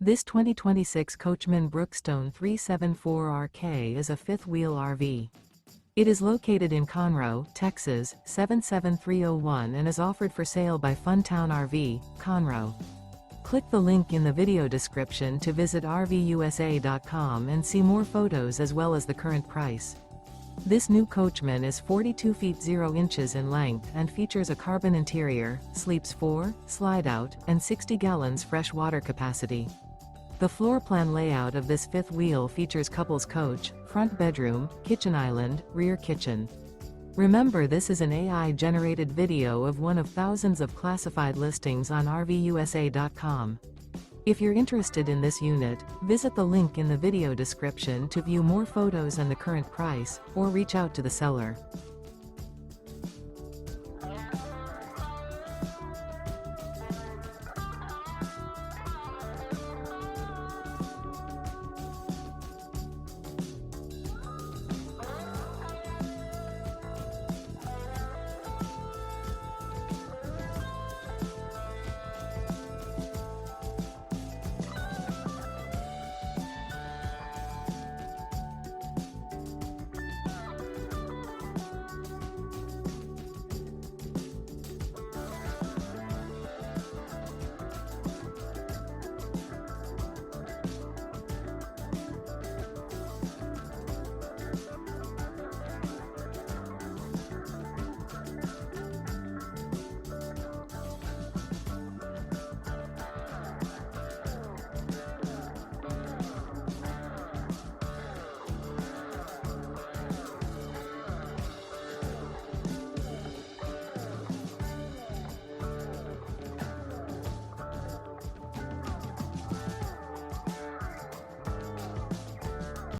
This 2026 Coachmen Brookstone 374RK is a fifth-wheel RV. It is located in Conroe, Texas, 77301 and is offered for sale by Funtown RV, Conroe. Click the link in the video description to visit RVUSA.com and see more photos as well as the current price. This new Coachmen is 42 feet 0 inches in length and features a carbon interior, sleeps 4, slide-out, and 60 gallons fresh water capacity. The floor plan layout of this fifth wheel features couples coach, front bedroom, kitchen island, rear kitchen. Remember, this is an AI-generated video of one of thousands of classified listings on RVUSA.com. If you're interested in this unit, visit the link in the video description to view more photos and the current price, or reach out to the seller.